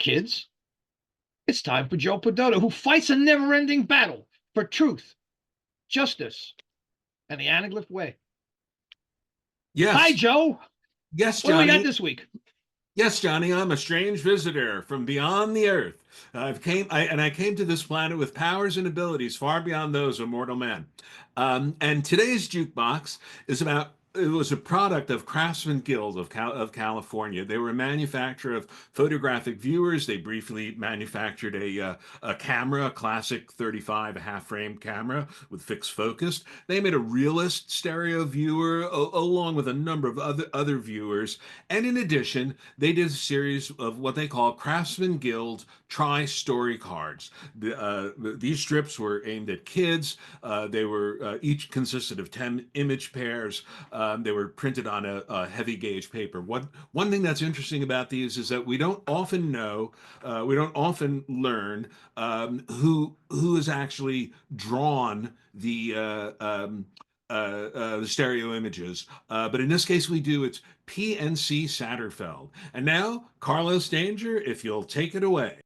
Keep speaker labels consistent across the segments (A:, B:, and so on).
A: kids. It's time for Joe Padota, who fights a never-ending battle for truth, justice, and the Anaglyph way. Hi,
B: Yes.
A: Joe.
B: Yes,
A: What do we got
B: Johnny.
A: this week?
B: Yes, Johnny. I'm a strange visitor from beyond the earth. I came to this planet with powers and abilities far beyond those of mortal men. And today's jukebox is about. It was a product of Craftsman Guild of California. They were a manufacturer of photographic viewers. They briefly manufactured a camera, a classic 35, a half-frame camera with fixed focus. They made a realist stereo viewer along with a number of other viewers. And in addition, they did a series of what they call Craftsman Guild tri-story cards. These strips were aimed at kids. They were each consisted of 10 image pairs. They were printed on a heavy gauge paper. One thing that's interesting about these is that we don't often know, we don't often learn who has actually drawn the stereo images. But in this case, we do. It's PNC Satterfeld. And now, Carlos Danger, if you'll take it away.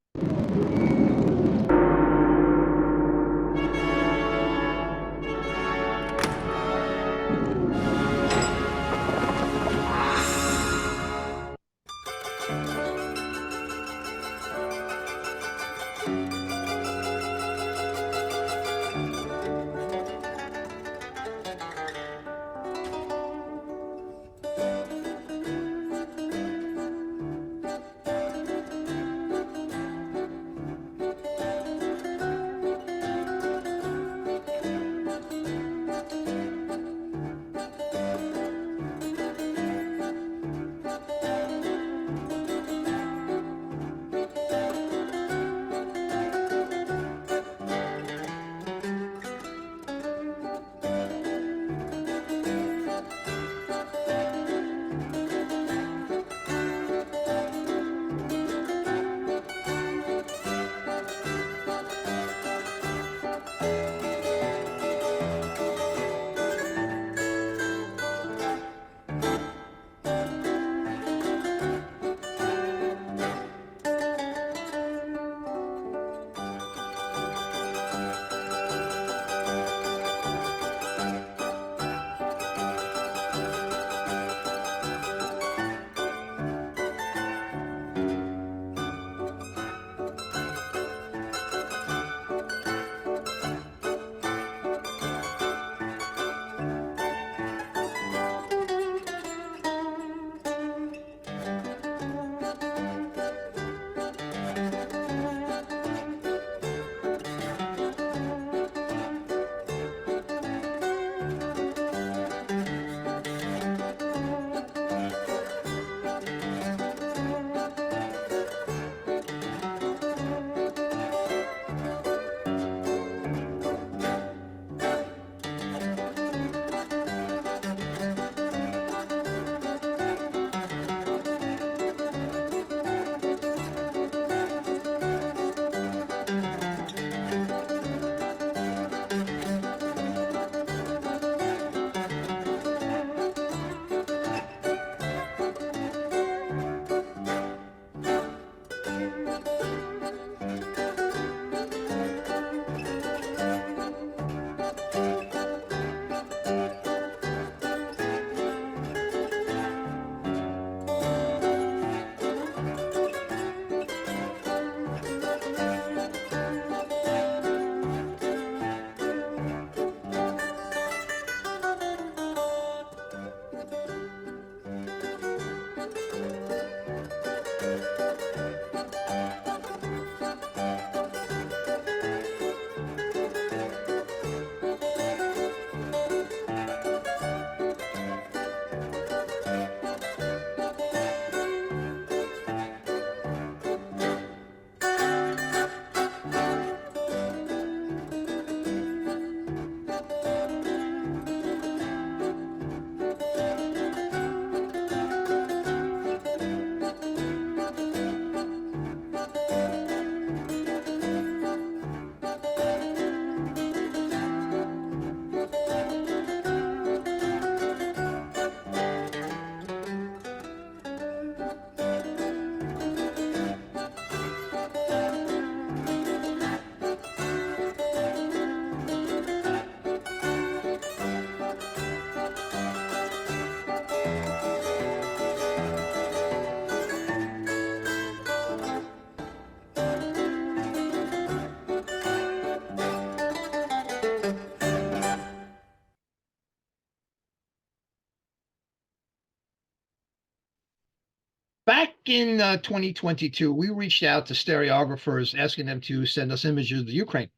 A: Back in 2022, we reached out to stereographers asking them to send us images of the Ukraine,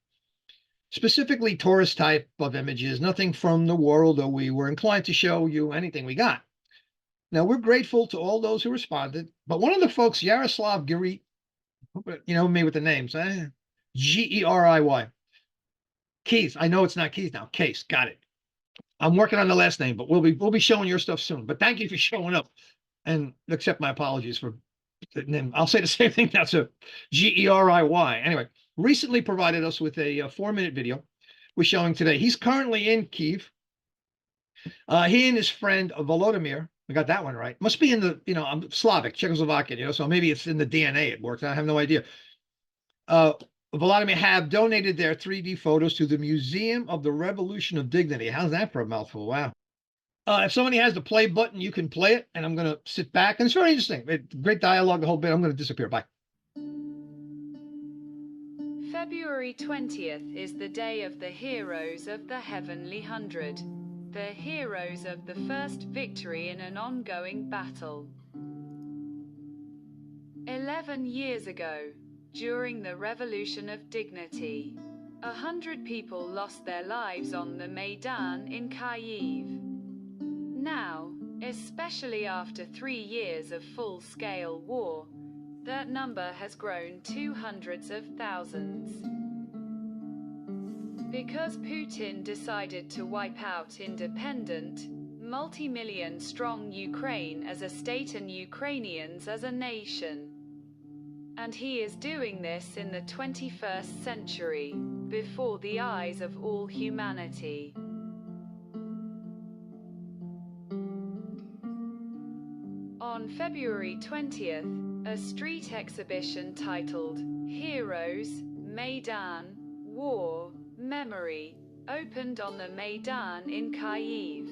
A: specifically tourist type of images, nothing from the world, though we were inclined to show you anything we got. Now, we're grateful to all those who responded, but one of the folks, Yaroslav Geriy, you know me with the names, Geriy. Keys. I know it's not Keys now. Case. Got it. I'm working on the last name, but we'll be showing your stuff soon. But thank you for showing up and accept my apologies for the name. I'll say the same thing now. So Geriy. Anyway, recently provided us with a 4-minute video we're showing today. He's currently in Kiev. He and his friend Volodymyr, I got that one right. Must be in the, I'm Slavic, Czechoslovakian, so maybe it's in the DNA. It works. I have no idea. Volodymyr have donated their 3D photos to the Museum of the Revolution of Dignity. How's that for a mouthful? Wow. If somebody has the play button, you can play it, and I'm going to sit back. And it's very interesting. Great dialogue, the whole bit. I'm going to disappear. Bye.
C: February 20th is the day of the heroes of the Heavenly Hundred, the heroes of the first victory in an ongoing battle. 11 years ago, during the Revolution of Dignity, 100 people lost their lives on the Maidan in Kiev. Now, especially after 3 years of full-scale war, that number has grown to hundreds of thousands. Because Putin decided to wipe out independent, multi-million-strong Ukraine as a state and Ukrainians as a nation. And he is doing this in the 21st century, before the eyes of all humanity. On February 20th, a street exhibition titled Heroes, Maidan, War, Memory opened on the Maidan in Kiev.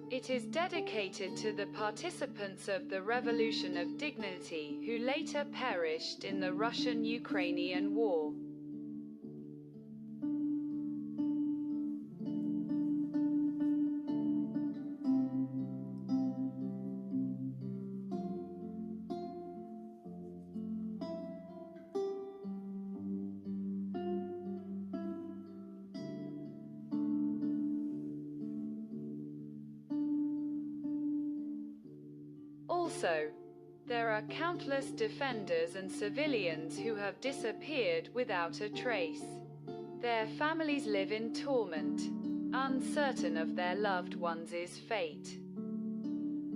C: It is dedicated to the participants of the Revolution of Dignity who later perished in the Russian-Ukrainian War. Also, there are countless defenders and civilians who have disappeared without a trace. Their families live in torment, uncertain of their loved ones' fate,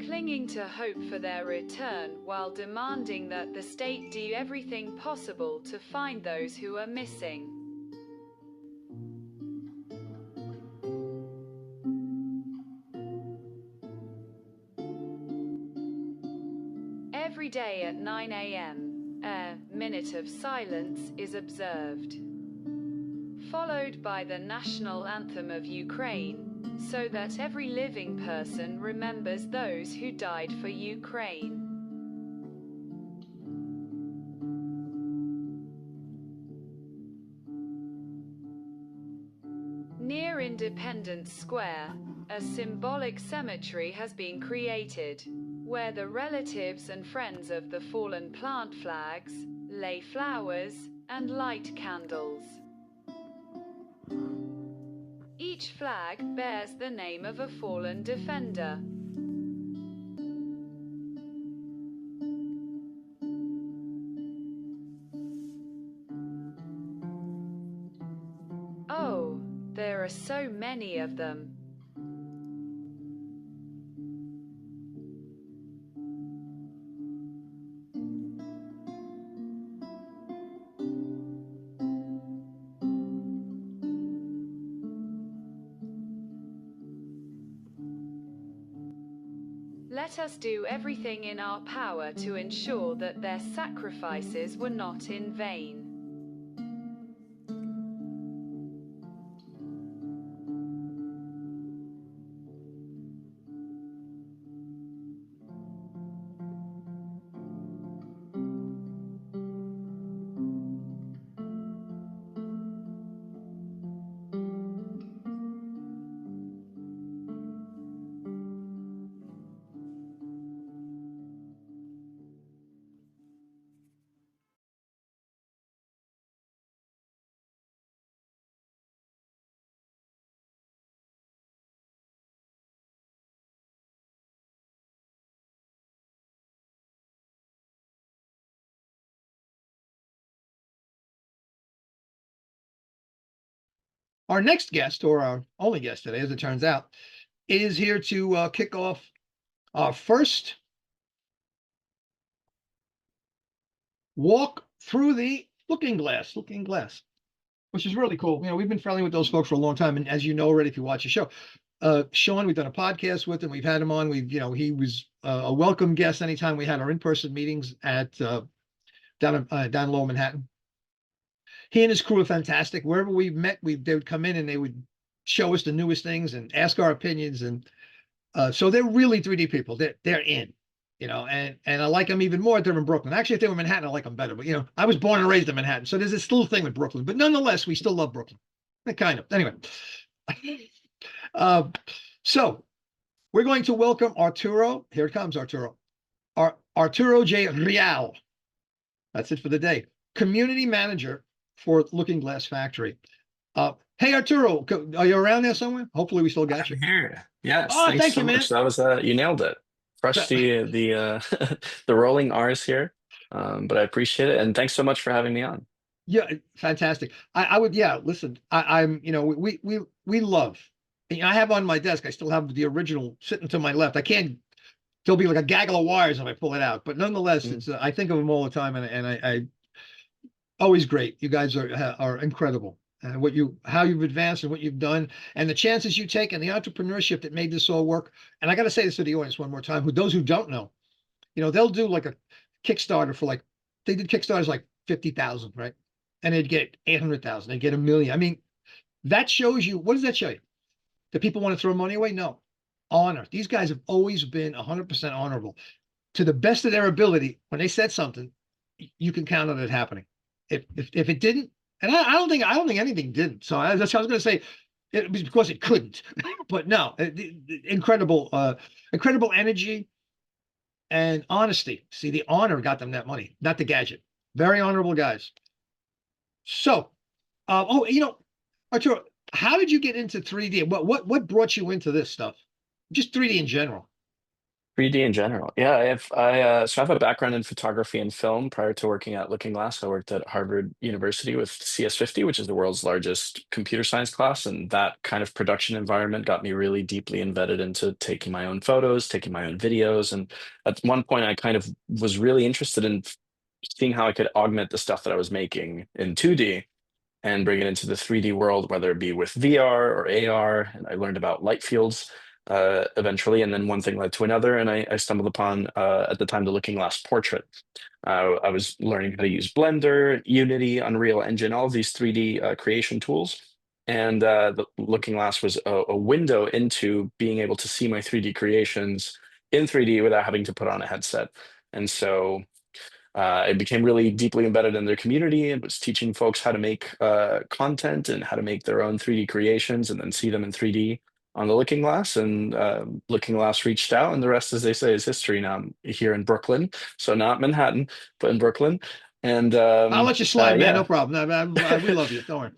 C: clinging to hope for their return while demanding that the state do everything possible to find those who are missing. Every day at 9 a.m., a minute of silence is observed, followed by the national anthem of Ukraine, so that every living person remembers those who died for Ukraine. Near Independence Square, a symbolic cemetery has been created, where the relatives and friends of the fallen plant flags lay flowers and light candles. Each flag bears the name of a fallen defender. Oh, there are so many of them. Let us do everything in our power to ensure that their sacrifices were not in vain.
A: our next guest, or our only guest today, as it turns out, is here to kick off our first walk through the looking glass, which is really cool. We've been friendly with those folks for a long time. And as you know already, if you watch the show, Sean, we've done a podcast with him. We've had him on. He was a welcome guest anytime we had our in-person meetings at down Lower Manhattan. He and his crew are fantastic. Wherever we've met, they would come in and they would show us the newest things and ask our opinions. And so they're really 3D people. They're in, and I like them even more if they're in Brooklyn. Actually, if they were in Manhattan, I like them better. But I was born and raised in Manhattan, so there's this little thing with Brooklyn. But nonetheless, we still love Brooklyn. Kind of. Anyway, so we're going to welcome Arturo. Here it comes, Arturo. Arturo Geriy. That's it for the day. Community manager for Looking Glass Factory. Hey, Arturo, are you around there somewhere? Hopefully we still got you.
D: I'm here. Yes.
A: Oh,
D: Thanks
A: thank
D: so
A: you, man.
D: much. That was you nailed it. Crushed the the rolling R's here. But I appreciate it, and thanks so much for having me on.
A: Yeah, fantastic. I would, yeah, listen, I'm, we love, I have on my desk, I still have the original sitting to my left. There'll be like a gaggle of wires if I pull it out, but nonetheless, it's, I think of them all the time, and I always great. You guys are incredible. How you've advanced and what you've done and the chances you take and the entrepreneurship that made this all work. And I got to say this to the audience one more time, those who don't know, they'll do like a Kickstarter for they did Kickstarters like 50,000, right? And they'd get 800,000, they'd get 1 million. I mean, that shows you, what does that show you? That people want to throw money away? No. Honor. These guys have always been 100% honorable. To the best of their ability, when they said something, you can count on it happening. If it didn't, and I don't think anything didn't. So that's what I was going to say. It was because it couldn't. But no, incredible energy and honesty. See, the honor got them that money, not the gadget. Very honorable guys. So, Arturo, how did you get into 3D? What brought you into this stuff? Just 3D in general.
D: 3D in general. Yeah, I have a background in photography and film. Prior to working at Looking Glass, I worked at Harvard University with CS50, which is the world's largest computer science class. And that kind of production environment got me really deeply embedded into taking my own photos, taking my own videos. And at one point, I kind of was really interested in seeing how I could augment the stuff that I was making in 2D and bring it into the 3D world, whether it be with VR or AR. And I learned about light fields eventually, and then one thing led to another, and I stumbled upon at the time the Looking Glass portrait. I was learning how to use Blender, Unity, Unreal Engine, all of these 3D creation tools, and the Looking Glass was a window into being able to see my 3D creations in 3D without having to put on a headset. And so I became really deeply embedded in their community and was teaching folks how to make content and how to make their own 3D creations and then see them in 3D on the Looking Glass. And Looking Glass reached out, and the rest, as they say, is history. Now I'm here in Brooklyn, so not Manhattan, but in Brooklyn. And
A: I'll let you slide, man.
D: yeah.
A: No problem. We love you. Don't worry.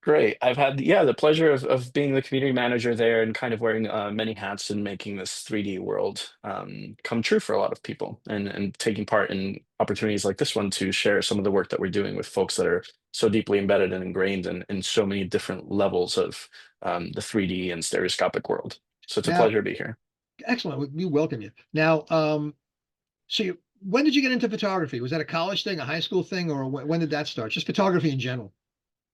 D: Great. I've had, the pleasure of being the community manager there and kind of wearing many hats and making this 3D world come true for a lot of people, and taking part in opportunities like this one to share some of the work that we're doing with folks that are so deeply embedded and ingrained in so many different levels of the 3D and stereoscopic world. So it's a pleasure to be here.
A: Excellent. We welcome you. Now, when did you get into photography? Was that a college thing, a high school thing, or when did that start? Just photography in general.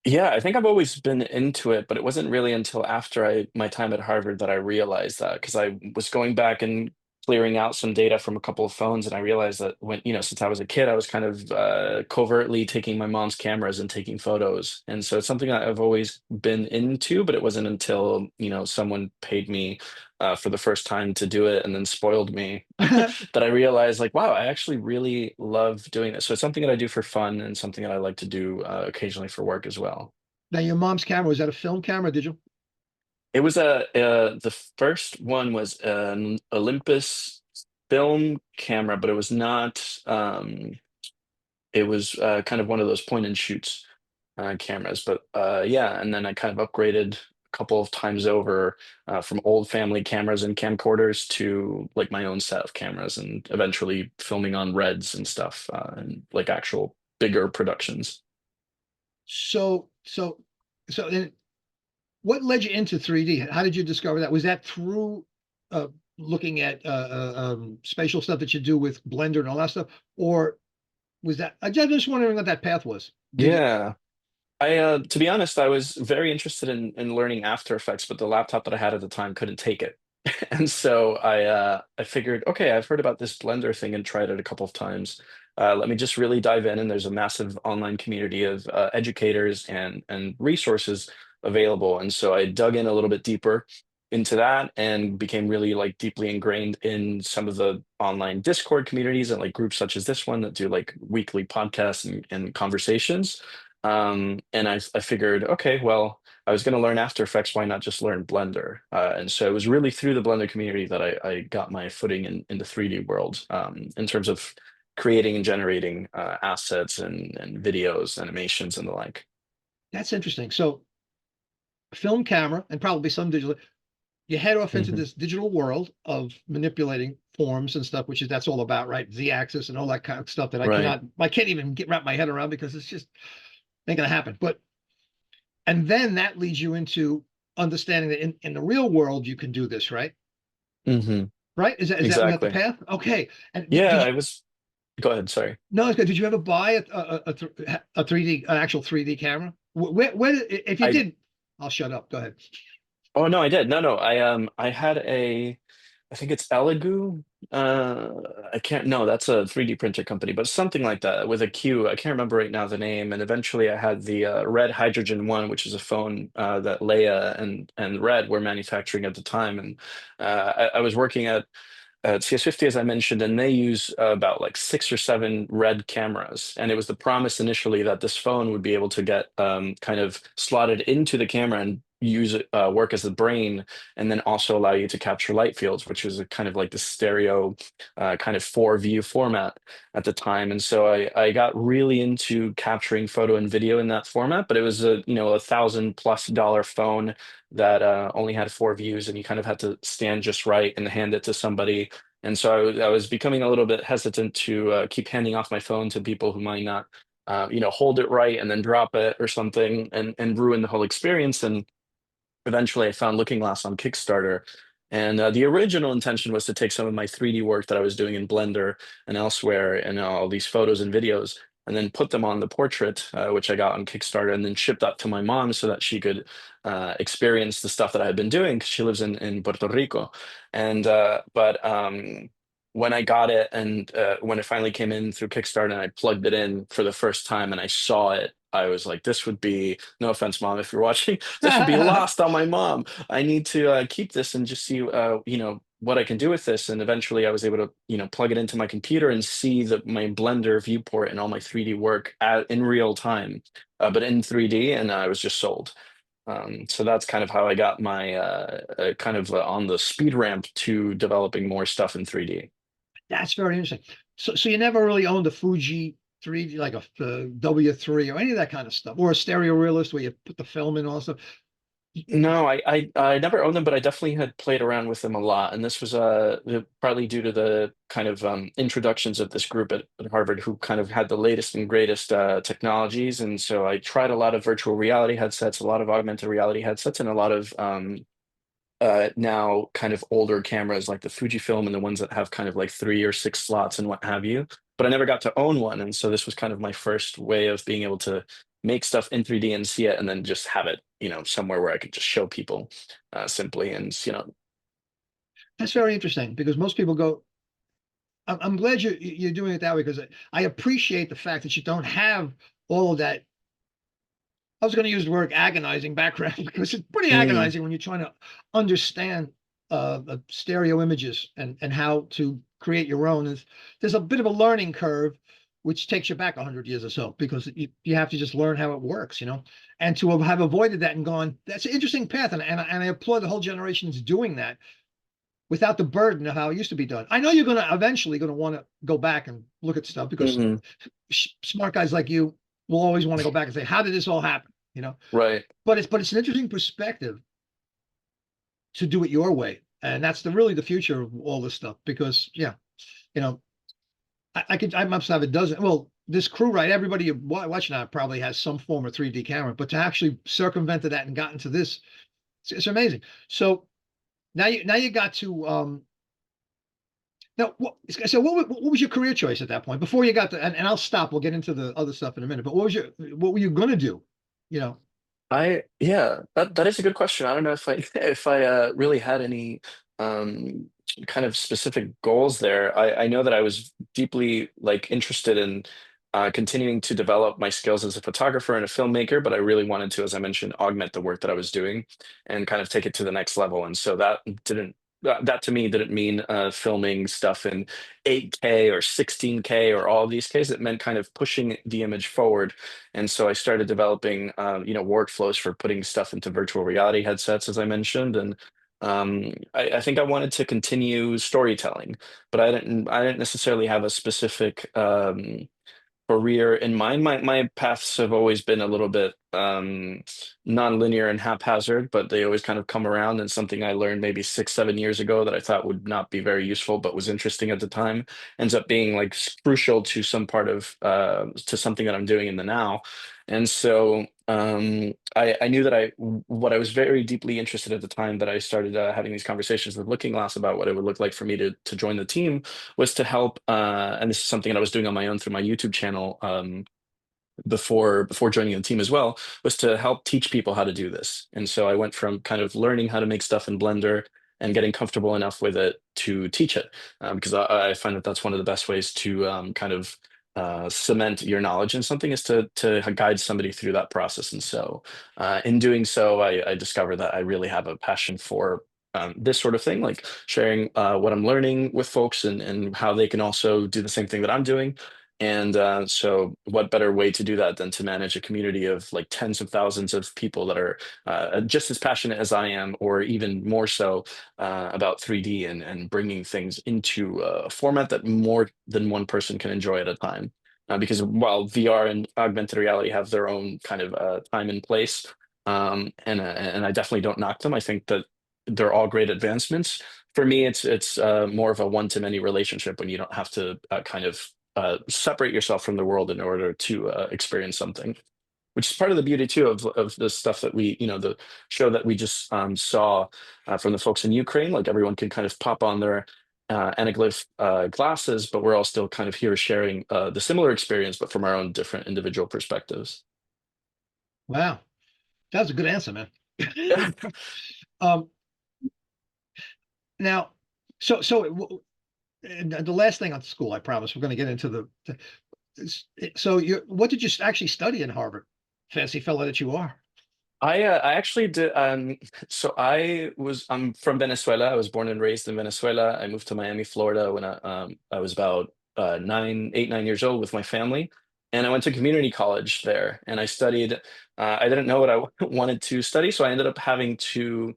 D: Yeah, I think I've always been into it, but it wasn't really until after my time at Harvard that I realized that, because I was going back and clearing out some data from a couple of phones, and I realized that since I was a kid, I was kind of covertly taking my mom's cameras and taking photos. And so it's something that I've always been into, but it wasn't until, someone paid me for the first time to do it and then spoiled me that I realized, wow, I actually really love doing this. So it's something that I do for fun and something that I like to do occasionally for work as well.
A: Now, your mom's camera, was that a film camera? Did you?
D: It was the first one was an Olympus film camera, but it was not. It was kind of one of those point and shoots cameras. But yeah, and then I kind of upgraded a couple of times over from old family cameras and camcorders to my own set of cameras, and eventually filming on Reds and stuff, and actual bigger productions.
A: So what led you into 3D? How did you discover that? Was that through looking at spatial stuff that you do with Blender and all that stuff, or was that? I'm just wondering what that path was. Did it?
D: Yeah. To be honest, I was very interested in learning After Effects, but the laptop that I had at the time couldn't take it. And so I figured, okay, I've heard about this Blender thing and tried it a couple of times. Let me just really dive in, and there's a massive online community of educators and resources available. And so I dug in a little bit deeper into that and became really like deeply ingrained in some of the online Discord communities and like groups such as this one that do like weekly podcasts and conversations. And I figured, okay, well, I was going to learn After Effects. Why not just learn Blender? And so it was really through the Blender community that I got my footing in the 3D world, in terms of creating and generating assets and videos, animations, and the like.
A: That's interesting. So, film camera and probably some digital. You head off into
D: Mhm.
A: this digital world of manipulating forms and stuff, which is that's all about, right? Z-axis and all that kind of stuff that
D: Right.
A: I can't even wrap my head around because it's just ain't gonna happen. But and then that leads you into understanding that in the real world you can do this, right?
D: Hmm.
A: Right? Is that the
D: Exactly.
A: path? Okay. And
D: Yeah,
A: did
D: I
A: you,
D: was. Go ahead. Sorry.
A: no, it's good. Did you ever buy a 3D, an actual 3D camera? Where, if you
D: I
A: did, I'll shut up. Go ahead.
D: Oh no, I did. No, no. I had I think it's Elegoo. I can't no, that's a 3D printer company, but something like that with a Q. I can't remember right now the name. And eventually I had the Red Hydrogen one, which is a phone that Leia and Red were manufacturing at the time. And I was working at CS50, as I mentioned, and they use about like 6 or 7 red cameras. And it was the promise initially that this phone would be able to get kind of slotted into the camera and use it, work as the brain, and then also allow you to capture light fields, which was a kind of like the stereo kind of 4 view format at the time. And so I got really into capturing photo and video in that format, but it was a $1,000+ phone that only had 4 views, and you kind of had to stand just right and hand it to somebody. And so I was becoming a little bit hesitant to keep handing off my phone to people who might not, hold it right and then drop it or something and ruin the whole experience. And eventually I found Looking Glass on Kickstarter. And the original intention was to take some of my 3D work that I was doing in Blender and elsewhere and all these photos and videos and then put them on the portrait, which I got on Kickstarter, and then shipped that to my mom so that she could experience the stuff that I had been doing because she lives in Puerto Rico. And but when I got it and when it finally came in through Kickstarter and I plugged it in for the first time and I saw it, I was like, this would be, no offense, mom, if you're watching, this would be lost on my mom. I need to keep this and just see, what I can do with this. And eventually I was able to, plug it into my computer and see my Blender viewport and all my 3D work in real time, but in 3D, and I was just sold. So that's kind of how I got my kind of on the speed ramp to developing more stuff in 3D.
A: That's very interesting. So you never really owned a Fuji 3D, like a W3 or any of that kind of stuff, or a stereo realist where you put the film in also.
D: No, I never owned them, but I definitely had played around with them a lot. And this was partly due to the kind of introductions of this group at Harvard who kind of had the latest and greatest technologies. And so I tried a lot of virtual reality headsets, a lot of augmented reality headsets, and a lot of now kind of older cameras like the Fujifilm and the ones that have kind of like 3 or 6 slots and what have you. But I never got to own one. And so this was kind of my first way of being able to make stuff in 3D and see it and then just have it, somewhere where I could just show people simply. And,
A: That's very interesting because most people go. I'm glad you're doing it that way because I appreciate the fact that you don't have all of that. I was going to use the word agonizing background because it's pretty
D: mm,
A: agonizing when you're trying to understand stereo images and how to create your own. There's a bit of a learning curve, which takes you back 100 years or so because you have to just learn how it works, And to have avoided that and gone, that's an interesting path, and I applaud the whole generations doing that without the burden of how it used to be done. I know you're going to eventually going to want to go back and look at stuff because
D: mhm,
A: smart guys like you will always want to go back and say, how did this all happen?
D: right.
A: But it's an interesting perspective to do it your way, and that's really the future of all this stuff. Because you know, I must have a dozen. Well, this crew, right? Everybody watching that probably has some form of 3D camera, but to actually circumvent that and gotten to this, It's amazing. So now you got to now so what was your career choice at that point before you got to, and I'll stop. We'll get into the other stuff in a minute. But what were you gonna do? You know.
D: Yeah, that is a good question. I don't know if I if I really had any um kind of specific goals there. I know that I was deeply like interested in continuing to develop my skills as a photographer and a filmmaker, but I really wanted to, as I mentioned, augment the work that I was doing and kind of take it to the next level. And so that to me didn't mean filming stuff in 8K or 16K or all of these Ks. It meant kind of pushing the image forward. And so I started developing, workflows for putting stuff into virtual reality headsets, as I mentioned. And I think I wanted to continue storytelling, but I didn't necessarily have a specific career in mind. My paths have always been a little bit non-linear and haphazard, but they always kind of come around. And something I learned maybe 6, 7 years ago that I thought would not be very useful, but was interesting at the time, ends up being like crucial to some part of to something that I'm doing in the now. And so I knew that what I was very deeply interested at the time that I started having these conversations with Looking Glass about what it would look like for me to join the team was to help. And this is something that I was doing on my own through my YouTube channel before joining the team as well, was to help teach people how to do this. And so I went from kind of learning how to make stuff in Blender and getting comfortable enough with it to teach it, because I find that that's one of the best ways to kind of cement your knowledge in something, is to guide somebody through that process. And so in doing so, I discovered that I really have a passion for this sort of thing, like sharing what I'm learning with folks, and how they can also do the same thing that I'm doing. And so what better way to do that than to manage a community of like tens of thousands of people that are just as passionate as I am, or even more so, about 3D, and bringing things into a format that more than one person can enjoy at a time. Because while VR and augmented reality have their own kind of time and place, and I definitely don't knock them. I think that they're all great advancements. For me, it's more of a one-to-many relationship when you don't have to kind of separate yourself from the world in order to experience something, which is part of the beauty too of the stuff that the show that we just saw from the folks in Ukraine. Like, everyone can kind of pop on their anaglyph glasses, but we're all still kind of here sharing the similar experience, but from our own different individual perspectives.
A: Wow, that was a good answer, man. um, Now, and the last thing on school, I promise we're going to get into so what did you actually study in Harvard? Fancy fellow that you are.
D: I actually did. So I'm from Venezuela. I was born and raised in Venezuela. I moved to Miami, Florida when I was about 9 years old with my family, and I went to community college there. And I studied. I didn't know what I wanted to study, so I ended up having to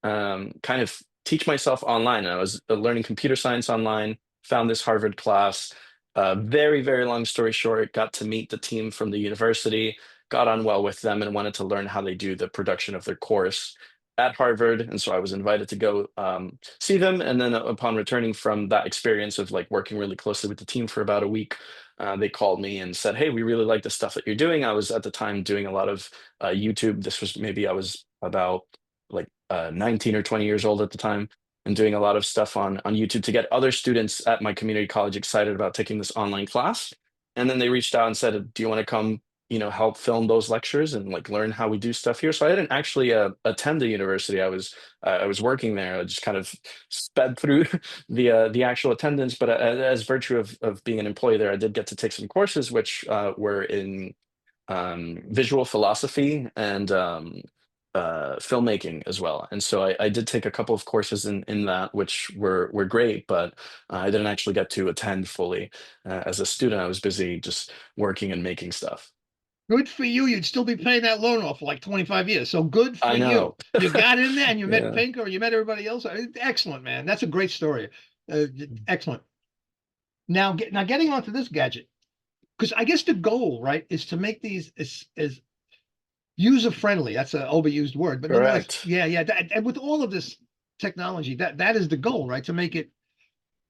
D: kind of teach myself online. And I was learning computer science online. Found this Harvard class. Very, very long story short, got to meet the team from the university, got on well with them, and wanted to learn how they do the production of their course at Harvard. And so I was invited to go see them. And then upon returning from that experience of like working really closely with the team for about a week, they called me and said, "Hey, we really like the stuff that you're doing." I was at the time doing a lot of YouTube. This was maybe I was about like 19 or 20 years old at the time, and doing a lot of stuff on YouTube to get other students at my community college excited about taking this online class. And then they reached out and said, "Do you want to come, help film those lectures and like learn how we do stuff here?" So I didn't actually attend the university. I was working there. I just kind of sped through the actual attendance. But as virtue of being an employee there, I did get to take some courses, which were in visual philosophy and filmmaking as well. And so I did take a couple of courses in that, which were great, but I didn't actually get to attend fully. As a student, I was busy just working and making stuff.
A: Good for you. You'd still be paying that loan off for like 25 years. So good for
D: I
A: you.
D: know.
A: You got in there and you met
D: Yeah.
A: Pink, or you met everybody else. Excellent, man. That's a great story. Excellent. Now, getting onto this gadget, because I guess the goal, right, is to make these as user friendly. That's an overused word, but nonetheless,
D: Correct.
A: yeah. And with all of this technology, that is the goal, right? To make it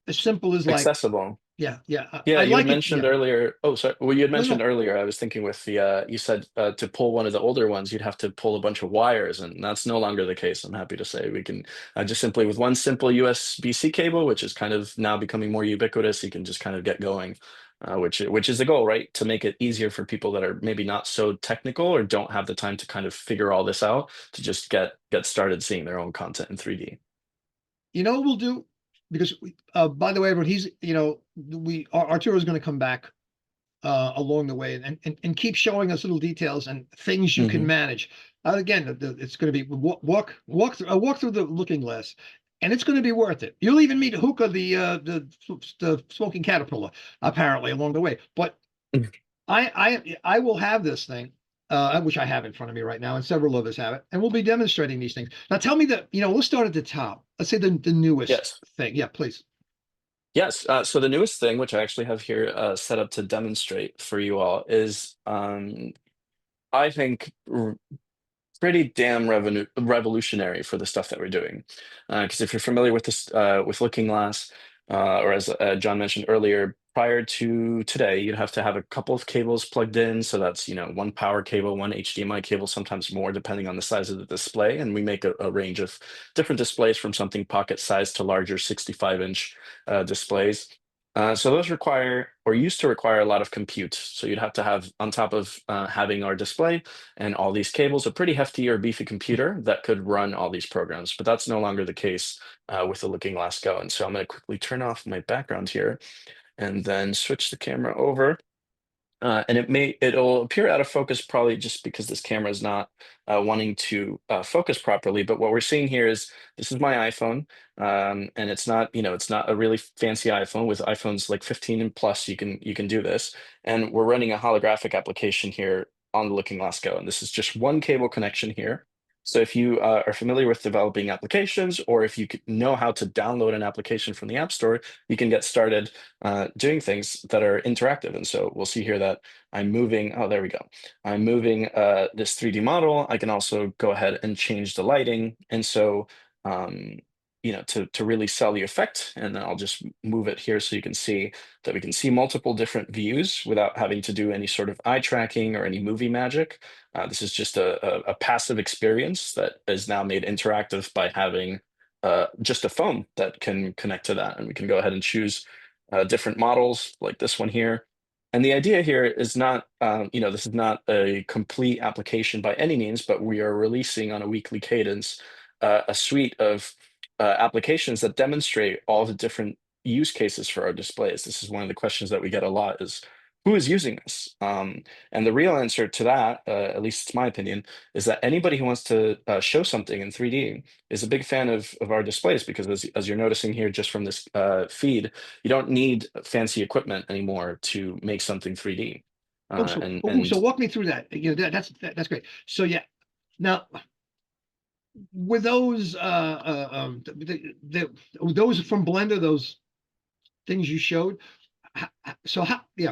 A: as simple as like,
D: Accessible.
A: Yeah, yeah.
D: Yeah,
A: I
D: you had
A: like it.
D: mentioned
A: Yeah.
D: earlier. Oh, sorry. Well, you had
A: No,
D: mentioned
A: no.
D: earlier. I was thinking with the you said to pull one of the older ones, you'd have to pull a bunch of wires, and that's no longer the case. I'm happy to say we can just simply with one simple USB-C cable, which is kind of now becoming more ubiquitous. You can just kind of get going, which is the goal, right? To make it easier for people that are maybe not so technical or don't have the time to kind of figure all this out to just get started seeing their own content in 3D.
A: You know what we'll do? Because by the way, everyone, he's Arturo is going to come back along the way and keep showing us little details and things you can
D: Hmm.
A: manage. Again, it's going to be walk through the looking glass, and it's going to be worth it. You'll even meet Hookah, the smoking caterpillar, apparently along the way. But I will have this thing, which I have in front of me right now, and several of us have it, and we'll be demonstrating these things. Now, tell me that let's start at the top. Let's say the newest
D: Yes.
A: thing. Yeah, please.
D: Yes. So the newest thing, which I actually have here set up to demonstrate for you all, is I think pretty damn revolutionary for the stuff that we're doing. Because if you're familiar with this, with Looking Glass, or as John mentioned earlier, prior to today, you'd have to have a couple of cables plugged in. So that's, one power cable, one HDMI cable, sometimes more, depending on the size of the display. And we make a range of different displays from something pocket size to larger 65-inch displays. So those require or used to require a lot of compute. So you'd have to have, on top of having our display and all these cables, a pretty hefty or beefy computer that could run all these programs. But that's no longer the case with the Looking Glass Go. And so I'm going to quickly turn off my background here and then switch the camera over. And it'll appear out of focus probably just because this camera is not wanting to focus properly. But what we're seeing here is this is my iPhone, and it's not a really fancy iPhone. With iPhones like 15 and plus, you can do this. And we're running a holographic application here on the Looking Glass Go, and this is just one cable connection here. So if you are familiar with developing applications, or if you know how to download an application from the App Store, you can get started doing things that are interactive. And so we'll see here that I'm moving. Oh, there we go. I'm moving this 3D model. I can also go ahead and change the lighting. And so, to really sell the effect, and then I'll just move it here so you can see that we can see multiple different views without having to do any sort of eye tracking or any movie magic. This is just a passive experience that is now made interactive by having just a phone that can connect to that. And we can go ahead and choose different models like this one here. And the idea here is not, this is not a complete application by any means, but we are releasing on a weekly cadence a suite of applications that demonstrate all the different use cases for our displays. This is one of the questions that we get a lot is, who is using this? And the real answer to that, at least it's my opinion, is that anybody who wants to show something in 3D is a big fan of our displays, because as you're noticing here just from this feed, you don't need fancy equipment anymore to make something 3D.
A: So walk me through that. That's great. So yeah, now with those those from Blender, those things you showed. So how do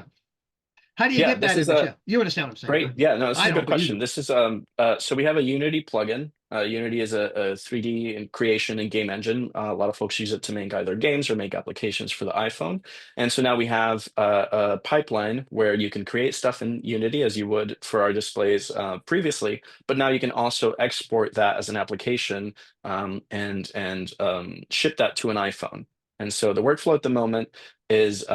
A: you
D: Yeah,
A: get
D: this
A: that
D: is
A: image? Yeah, you understand what I'm saying,
D: great.
A: right?
D: Yeah, no, this is
A: I
D: a
A: don't,
D: good
A: but you
D: question.
A: do.
D: This is so we have a Unity plugin. Unity is a 3D and creation and game engine. A lot of folks use it to make either games or make applications for the iPhone. And so now we have a pipeline where you can create stuff in Unity as you would for our displays previously, but now you can also export that as an application and ship that to an iPhone. And so the workflow at the moment is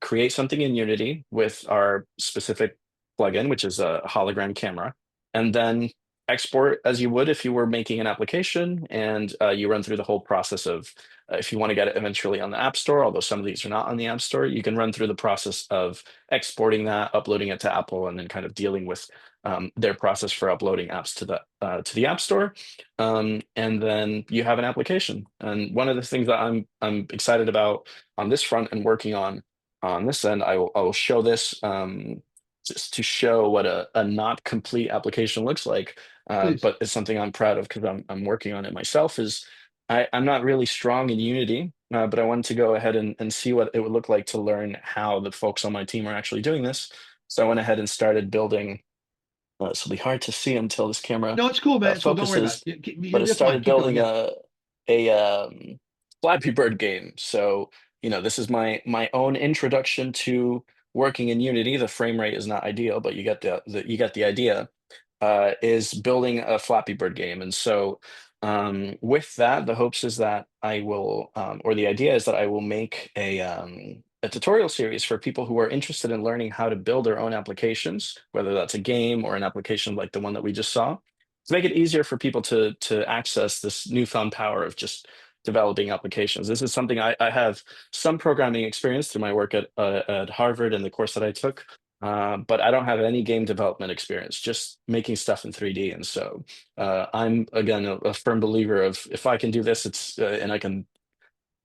D: create something in Unity with our specific plugin, which is a hologram camera, and then export as you would if you were making an application. And you run through the whole process of if you want to get it eventually on the App Store, although some of these are not on the App Store, you can run through the process of exporting that, uploading it to Apple, and then kind of dealing with their process for uploading apps to the App Store. And then you have an application. And one of the things that I'm excited about on this front and working on this end, I will show this just to show what a not complete application looks like,
A: Please.
D: but it's something I'm proud of because I'm working on it myself. Is I'm not really strong in Unity, but I wanted to go ahead and see what it would look like to learn how the folks on my team are actually doing this. So I went ahead and started building. This will be hard to see until this camera
A: No, it's cool, man. So don't worry about
D: focuses,
A: it.
D: but it
A: You're fine.
D: started
A: Keep going.
D: building
A: Yeah,
D: a Flappy Bird game. So this is my own introduction to working in Unity. The frame rate is not ideal, but you get the idea. Is building a Flappy Bird game, and so with that, the hopes is that I will, or the idea is that I will make a tutorial series for people who are interested in learning how to build their own applications, whether that's a game or an application like the one that we just saw, to make it easier for people to access this newfound power of just developing applications. This is something I have some programming experience through my work at Harvard and the course that I took, but I don't have any game development experience, just making stuff in 3D. And so I'm, again, a firm believer of, if I can do this, and I can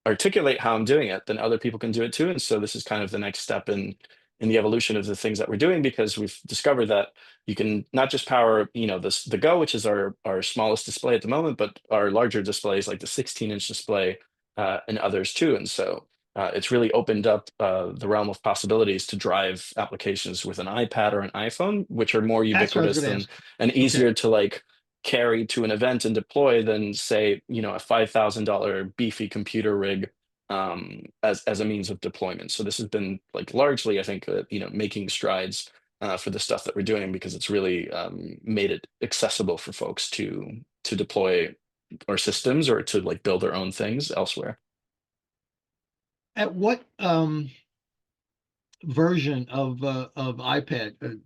D: articulate how I'm doing it, then other people can do it too. And so this is kind of the next step in the evolution of the things that we're doing, because we've discovered that you can not just power, the Go, which is our smallest display at the moment, but our larger displays like the 16-inch display and others too. And so it's really opened up the realm of possibilities to drive applications with an iPad or an iPhone, which are more
A: That's what I was
D: ubiquitous
A: going to ask.
D: and easier to like carry to an event and deploy than, say, a $5,000 beefy computer rig as a means of deployment. So this has been like largely, I think, making strides for the stuff that we're doing, because it's really made it accessible for folks to deploy our systems or to like build their own things elsewhere.
A: At what version of iPad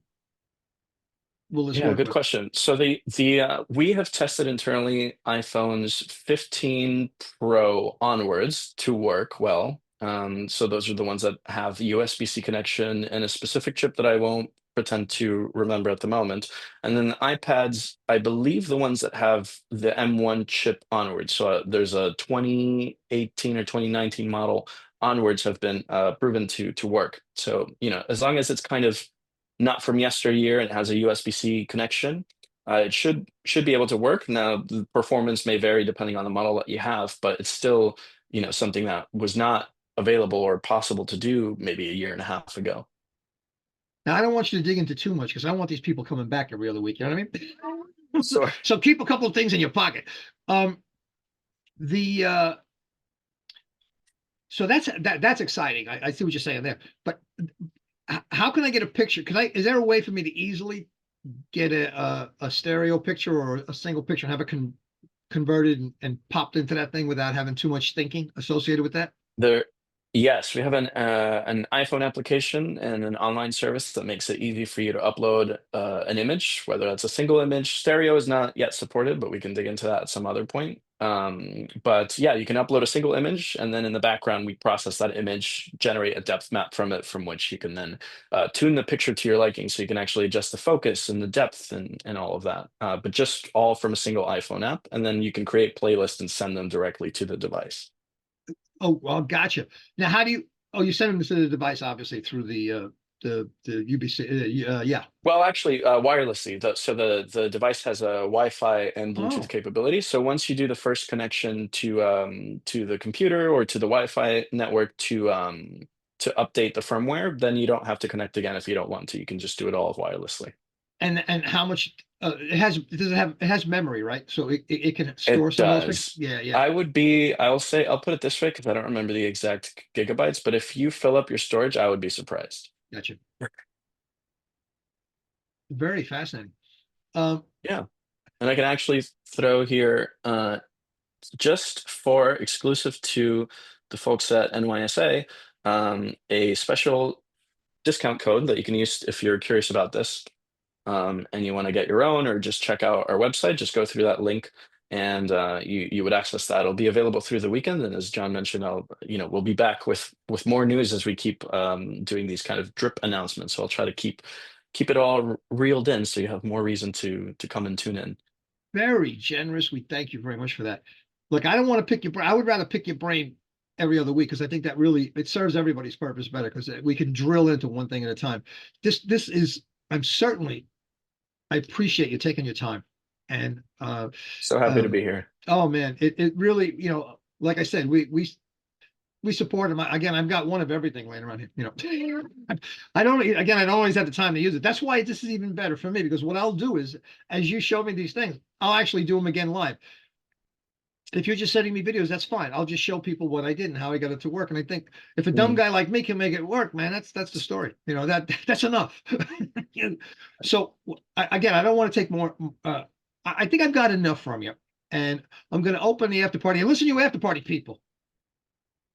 A: will this
D: Yeah,
A: work
D: good
A: with?
D: question. So we have tested internally iPhones 15 Pro onwards to work well. So those are the ones that have USB-C connection and a specific chip that I won't pretend to remember at the moment. And then the iPads, I believe the ones that have the M1 chip onwards. So there's a 2018 or 2019 model onwards have been proven to work. So, as long as it's kind of not from yesteryear and has a USB-C connection, it should be able to work. Now, the performance may vary depending on the model that you have, but it's still, something that was not available or possible to do maybe a year and a half ago.
A: Now, I don't want you to dig into too much, because I want these people coming back every other week. You know what I mean?
D: So,
A: So keep a couple of things in your pocket. The so that's exciting. I see what you're saying there. But how can I get a picture? Is there a way for me to easily get a stereo picture or a single picture and have it converted and popped into that thing without having too much thinking associated with that?
D: Yes, we have an iPhone application and an online service that makes it easy for you to upload an image, whether that's a single image. Stereo is not yet supported, but we can dig into that at some other point. But yeah, you can upload a single image, and then in the background, we process that image, generate a depth map from it, from which you can then tune the picture to your liking, so you can actually adjust the focus and the depth and all of that. But just all from a single iPhone app, and then you can create playlists and send them directly to the device.
A: Oh, well, gotcha. Now, how do you? Oh, you send them to the device, obviously, through the UBC. Yeah.
D: Well, actually, wirelessly. So the device has a Wi-Fi and
A: Oh,
D: Bluetooth capability. So once you do the first connection to the computer or to the Wi-Fi network to update the firmware, then you don't have to connect again if you don't want to. You can just do it all wirelessly.
A: and how much it has memory, right? So it can store
D: It
A: some of those pictures.
D: does.
A: Yeah, yeah.
D: I'll put it this way because I don't remember the exact gigabytes, but if you fill up your storage, I would be surprised.
A: Gotcha. Very fascinating.
D: Yeah. And I can actually throw here just for exclusive to the folks at NYSA, a special discount code that you can use if you're curious about this, and you want to get your own or just check out our website. Just go through that link, and you would access that. It'll be available through the weekend, and as John mentioned, we'll be back with more news as we keep doing these kind of drip announcements. So I'll try to keep it all reeled in, so you have more reason to come and tune in.
A: Very generous. We thank you very much for that. Look, I don't want to pick your brain. I would rather pick your brain every other week, because I think that really it serves everybody's purpose better, because we can drill into one thing at a time. This is I appreciate you taking your time, and
D: So happy to be here.
A: oh man, it really, like I said, we support them. Again, I've got one of everything laying around here. I don't always have the time to use it. That's why this is even better for me, because what I'll do is, as you show me these things, I'll actually do them again live. If you're just sending me videos, that's fine. I'll just show people what I did and how I got it to work. And I think if a dumb guy like me can make it work, man, that's the story. You know, that's enough. So again, I don't want to take more. I think I've got enough from you, and I'm going to open the after party. And listen, you after party people,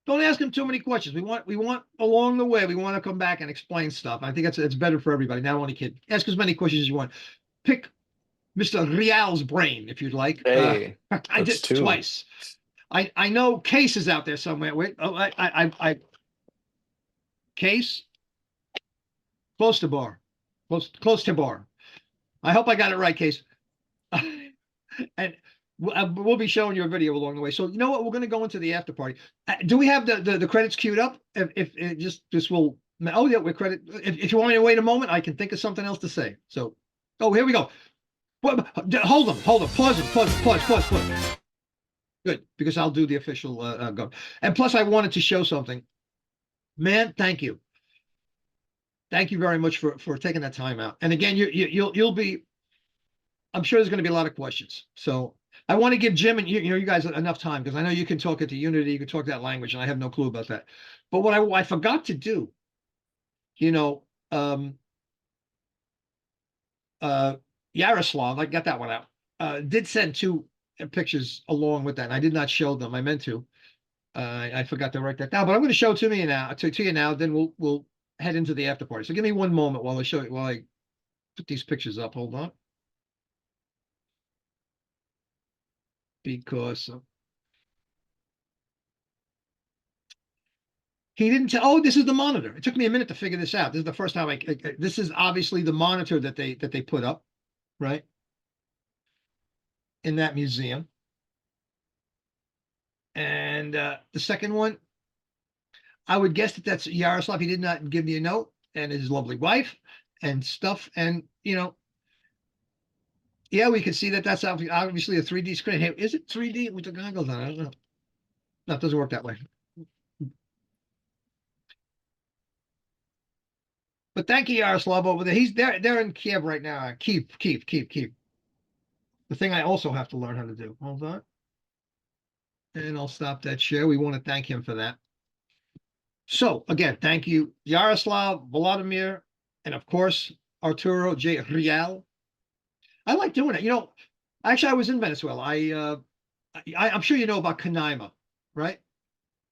A: don't ask him too many questions. We want along the way. We want to come back and explain stuff. I think it's better for everybody. Not only kid. Ask as many questions as you want. Pick Mr. Rial's brain if you'd like.
D: Hey,
A: I did
D: two.
A: twice. I know Case is out there somewhere. Wait, oh, I Case, close to bar, close to bar. I hope I got it right, Case. And we'll be showing you a video along the way. So you know what? We're going to go into the after party. Do we have the credits queued up? If it just will. Oh yeah, we're credit. If you want me to wait a moment, I can think of something else to say. So, oh, here we go. Hold them. Pause. Good, because I'll do the official go. And plus, I wanted to show something. Man, thank you. Thank you very much for taking that time out. And again, you'll be. I'm sure there's going to be a lot of questions. So I want to give Jim and you guys enough time, because I know you can talk it to Unity, you can talk that language, and I have no clue about that. But what I forgot to do, Yaroslav, I got that one out. Did send 2 pictures along with that, and I did not show them. I meant to. I forgot to write that down, but I'm going to show to you now. Then we'll head into the after party. So give me one moment while I put these pictures up. Hold on, because he didn't tell. Oh, this is the monitor. It took me a minute to figure this out. This is the first time this is obviously the monitor that they put up, right, in that museum. And the second one, I would guess that's Yaroslav. He did not give me a note, and his lovely wife and stuff. And yeah, we can see that's obviously a 3D screen. Hey, is it 3D with the goggles on? I don't know. No, it doesn't work that way. But thank you, Yaroslav, over there. They're in Kiev right now. Kiev. The thing I also have to learn how to do. Hold on. And I'll stop that share. We want to thank him for that. So again, thank you, Yaroslav, Vladimir, and of course, Arturo J. Rial. I like doing it. Actually, I was in Venezuela. I'm sure you know about Canaima, right?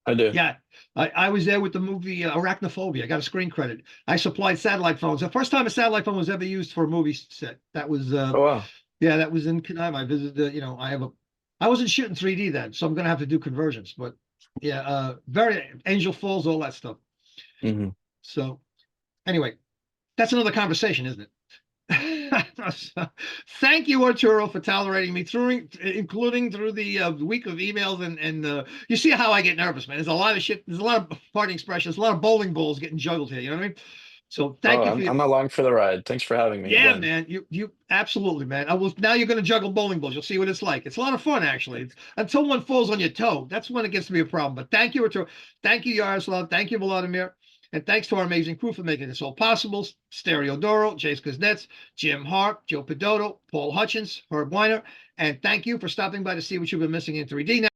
D: I do.
A: Yeah. I was there with the movie Arachnophobia. I got a screen credit. I supplied satellite phones. The first time a satellite phone was ever used for a movie set. That was
D: Oh wow.
A: yeah, that was in Canaima. I visited I wasn't shooting 3D then, so I'm gonna have to do conversions. But yeah, very Angel Falls, all that stuff.
D: Mm-hmm.
A: So anyway, that's another conversation, isn't it? Thank you, Arturo, for tolerating me including through the week of emails and you see how I get nervous, man. There's a lot of shit. There's a lot of parting expressions, a lot of bowling balls getting juggled here. You know what I mean? So thank you.
D: I'm along for the ride. Thanks for having me.
A: Yeah,
D: again.
A: man. You absolutely, man. Now you're going to juggle bowling balls. You'll see what it's like. It's a lot of fun, actually. Until one falls on your toe, that's when it gets to be a problem. But thank you, Arturo. Thank you, Yaroslav. Thank you, Vladimir. And thanks to our amazing crew for making this all possible. Stereo Doro, Jace Kuznets, Jim Hart, Joe Pedotto, Paul Hutchins, Herb Weiner. And thank you for stopping by to see what you've been missing in 3D. Now,